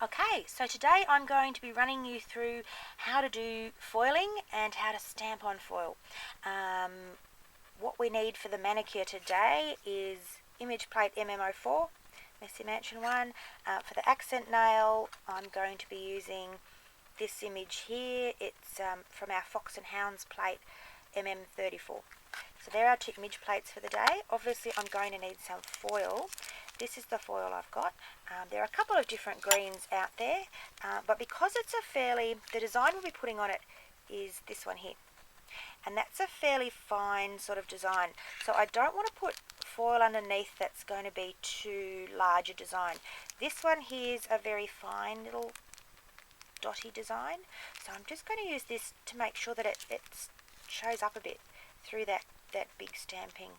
Okay, so today I'm going to be running you through how to do foiling and how to stamp on foil. What we need for the manicure today is image plate MM04, Messy Mansion 1. For the accent nail, I'm going to be using this image here. It's from our Fox and Hounds plate MM34. So there are two image plates for the day. Obviously I'm going to need some foil. This is the foil I've got. There are a couple of different greens out there, but because it's the design we'll be putting on it is this one here. And that's a fairly fine sort of design. So I don't want to put foil underneath that's going to be too large a design. This one here is a very fine little dotty design. So I'm just going to use this to make sure that it shows up a bit through that big stamping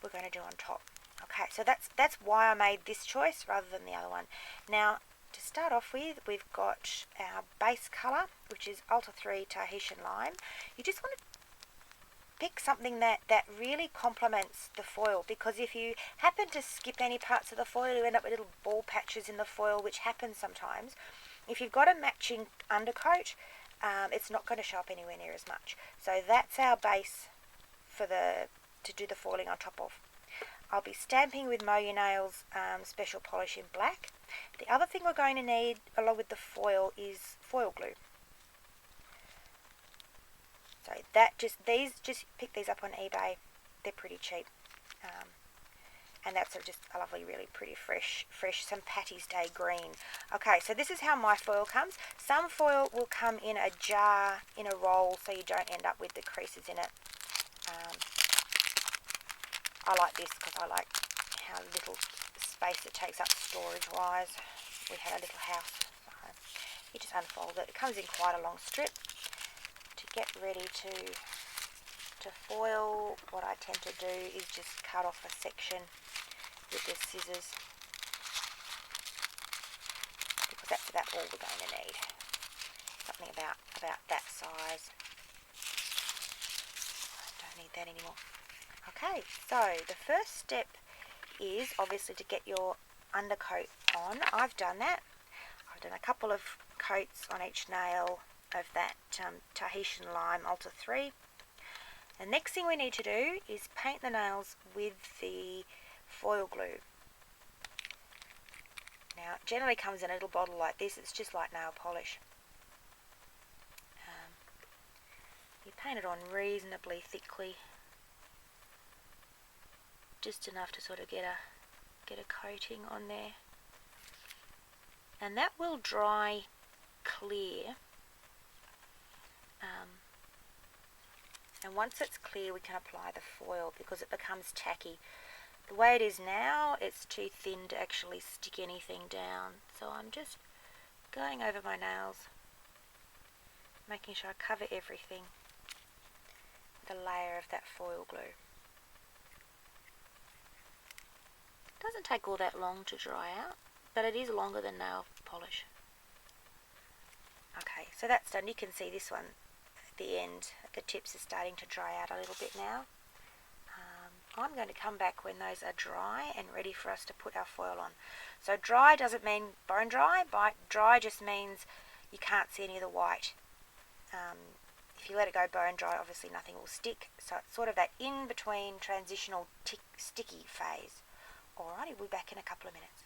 we're going to do on top. Okay, so that's why I made this choice rather than the other one. Now, to start off with, we've got our base colour, which is Ultra 3 Tahitian Lime. You just want to pick something that really complements the foil, because if you happen to skip any parts of the foil, you end up with little ball patches in the foil, which happens sometimes. If you've got a matching undercoat, it's not going to show up anywhere near as much. So that's our base for to do the foiling on top of. I'll be stamping with MoYou nails, special polish in black. The other thing we're going to need along with the foil is foil glue. So just pick these up on eBay. They're pretty cheap. And that's just a lovely, really pretty fresh St. Patty's Day green. Okay, so this is how my foil comes. Some foil will come in a jar, in a roll, so you don't end up with the creases in it. I like this because I like how little space it takes up storage-wise. We had a little house, so you just unfold it. It comes in quite a long strip. To get ready to foil, what I tend to do is just cut off a section with the scissors, because that's about all we're going to need. Something about that size. I don't need that anymore. Okay, so the first step is obviously to get your undercoat on. I've done that. I've done a couple of coats on each nail of that Tahitian Lime Ultra 3. The next thing we need to do is paint the nails with the foil glue. Now it generally comes in a little bottle like this. It's just like nail polish. You paint it on reasonably thickly, just enough to sort of get a coating on there, and that will dry clear. And once it's clear, we can apply the foil because it becomes tacky. The way it is now, it's too thin to actually stick anything down. So I'm just going over my nails, making sure I cover everything with a layer of that foil glue. It doesn't take all that long to dry out, but it is longer than nail polish. Okay, so that's done. You can see this one at the end, the tips are starting to dry out a little bit now. I'm going to come back when those are dry and ready for us to put our foil on. So dry doesn't mean bone dry. Dry just means you can't see any of the white. If you let it go bone dry, obviously nothing will stick. So it's sort of that in-between transitional sticky phase. Alrighty, we'll be back in a couple of minutes.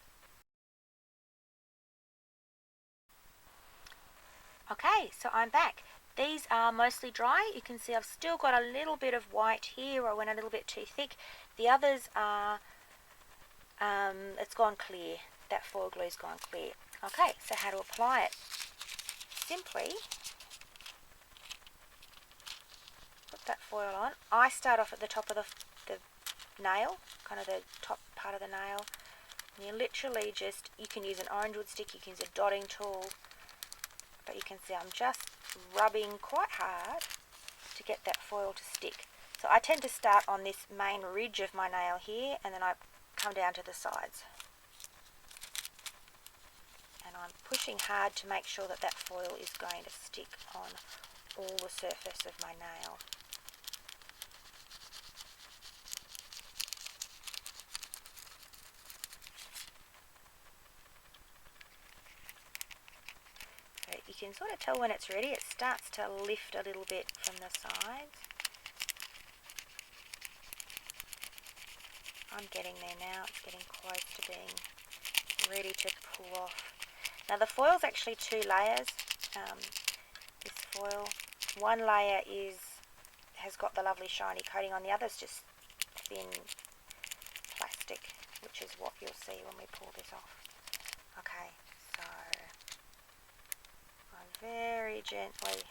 Okay, so I'm back. These are mostly dry. You can see I've still got a little bit of white here. I went a little bit too thick. The others are, it's gone clear. That foil glue's gone clear. Okay, so how to apply it? Simply put that foil on. I start off at the top of the nail, kind of the top part of the nail. And you literally just, you can use an orange wood stick, you can use a dotting tool, but you can see I'm just rubbing quite hard to get that foil to stick. So I tend to start on this main ridge of my nail here, and then I come down to the sides. And I'm pushing hard to make sure that that foil is going to stick on all the surface of my nail. you can sort of tell when it's ready. It starts to lift a little bit from the sides. I'm getting there now. It's getting close to being ready to pull off. Now the foil's actually 2 layers. This foil, one layer has got the lovely shiny coating on, the other's just thin plastic, which is what you'll see when we pull this off. Okay, so I very gently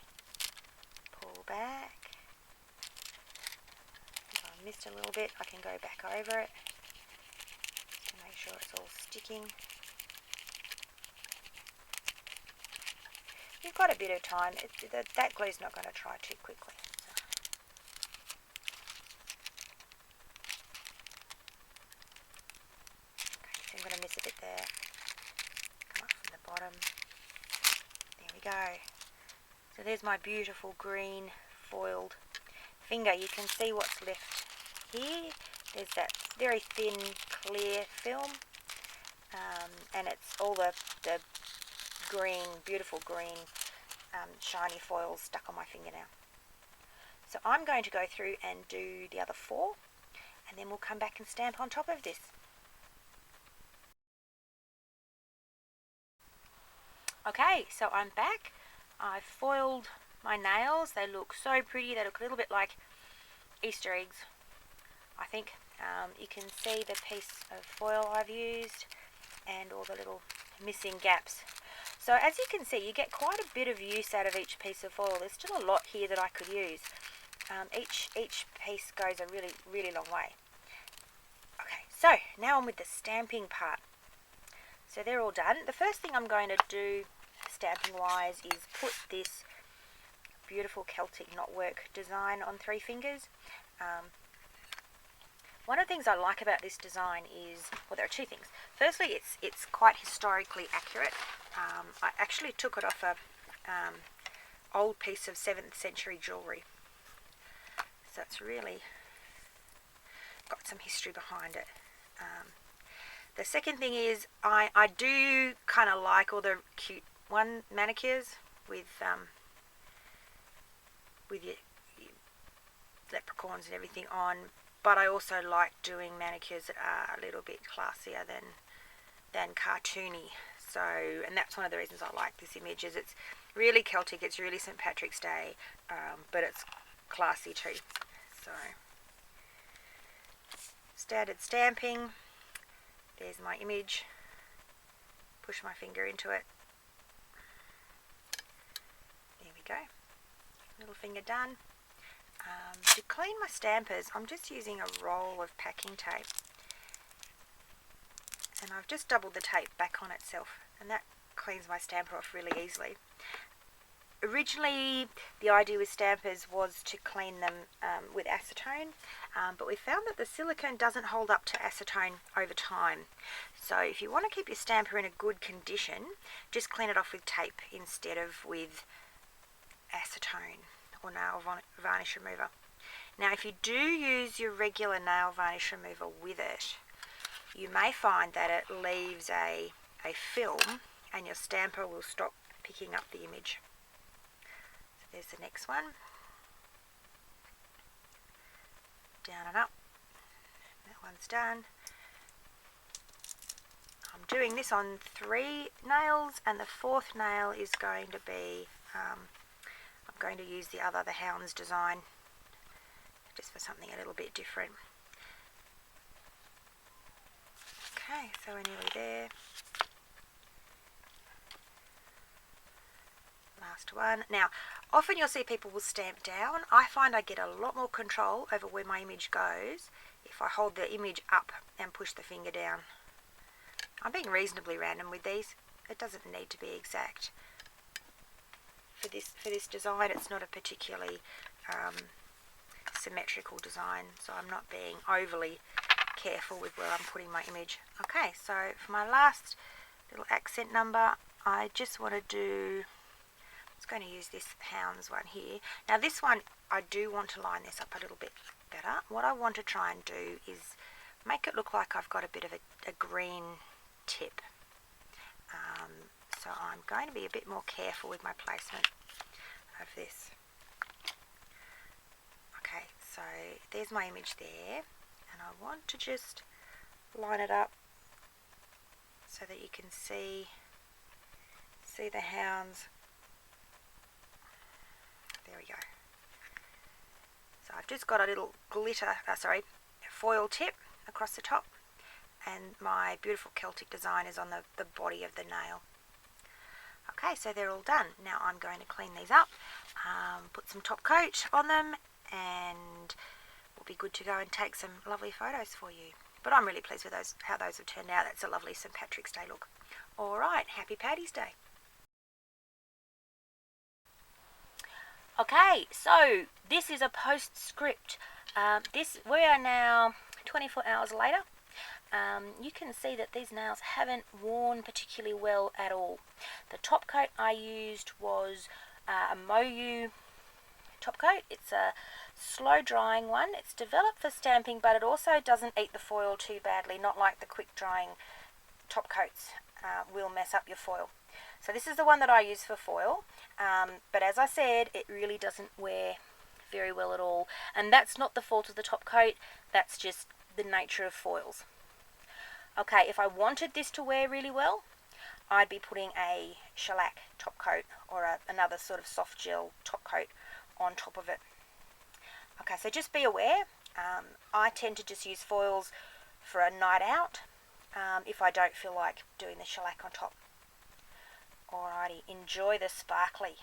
pull back. If I missed a little bit, I can go back over it to make sure it's all sticking. You've got a bit of time. That glue's not going to dry too quickly. Okay, so I'm going to miss a bit there. Come up from the bottom. There we go. So there's my beautiful green foiled finger. You can see what's left here. There's that very thin, clear film, and it's all the green, beautiful green, shiny foils stuck on my finger now. So I'm going to go through and do the other 4, and then we'll come back and stamp on top of this. Okay, so I'm back. I've foiled my nails. They look so pretty. They look a little bit like Easter eggs, I think. You can see the piece of foil I've used and all the little missing gaps. So as you can see, you get quite a bit of use out of each piece of foil. There's still a lot here that I could use. Each piece goes a really, really long way. Okay, so now on with the stamping part. So they're all done. The first thing I'm going to do stamping wise is put this beautiful Celtic knotwork design on 3 fingers. One of the things I like about this design is, well, there are 2 things. Firstly, it's quite historically accurate. I actually took it off a old piece of 7th century jewellery. So it's really got some history behind it. The second thing is I do kind of like all the cute manicures with your leprechauns and everything on, but I also like doing manicures that are a little bit classier than cartoony. So, and that's one of the reasons I like this image, is it's really Celtic, it's really St. Patrick's Day, but it's classy too. So, standard stamping. There's my image. Push my finger into it. There we go. Little finger done. To clean my stampers, I'm just using a roll of packing tape. And I've just doubled the tape back on itself, and that cleans my stamper off really easily. Originally, the idea with stampers was to clean them with acetone, but we found that the silicone doesn't hold up to acetone over time. So if you want to keep your stamper in a good condition, just clean it off with tape instead of with acetone or nail varnish remover. Now, if you do use your regular nail varnish remover with it, you may find that it leaves a film and your stamper will stop picking up the image. So there's the next one. Down and up. That one's done. I'm doing this on 3 nails, and the 4th nail is going to be, I'm going to use the hound's design, just for something a little bit different. Okay, so we're nearly there. Last one. Now, often you'll see people will stamp down. I find I get a lot more control over where my image goes if I hold the image up and push the finger down. I'm being reasonably random with these. It doesn't need to be exact. For this design, it's not a particularly symmetrical design, so I'm not being overly careful with where I'm putting my image. Okay, so for my last little accent number, I just want to do, I was going to use this hound's one here. Now this one, I do want to line this up a little bit better. What I want to try and do is make it look like I've got a bit of a green tip. so I'm going to be a bit more careful with my placement of this. Okay, so there's my image there, and I want to just line it up so that you can see the hounds. There we go. So I've just got a little foil tip across the top, and my beautiful Celtic design is on the body of the nail. Okay, so they're all done. Now I'm going to clean these up, put some top coat on them, and we'll be good to go and take some lovely photos for you. But I'm really pleased with how those have turned out. That's a lovely St. Patrick's Day look. Alright, happy Paddy's Day. Okay, so this is a postscript. We are now 24 hours later. You can see that these nails haven't worn particularly well at all. The top coat I used was a MoYou top coat. It's a slow drying one. It's developed for stamping, but it also doesn't eat the foil too badly, not like the quick drying top coats will mess up your foil. So this is the one that I use for foil, but as I said, it really doesn't wear very well at all, and that's not the fault of the top coat, that's just the nature of foils. Okay, if I wanted this to wear really well, I'd be putting a shellac top coat or another sort of soft gel top coat on top of it. Okay, so just be aware, I tend to just use foils for a night out if I don't feel like doing the shellac on top. Alrighty, enjoy the sparkly.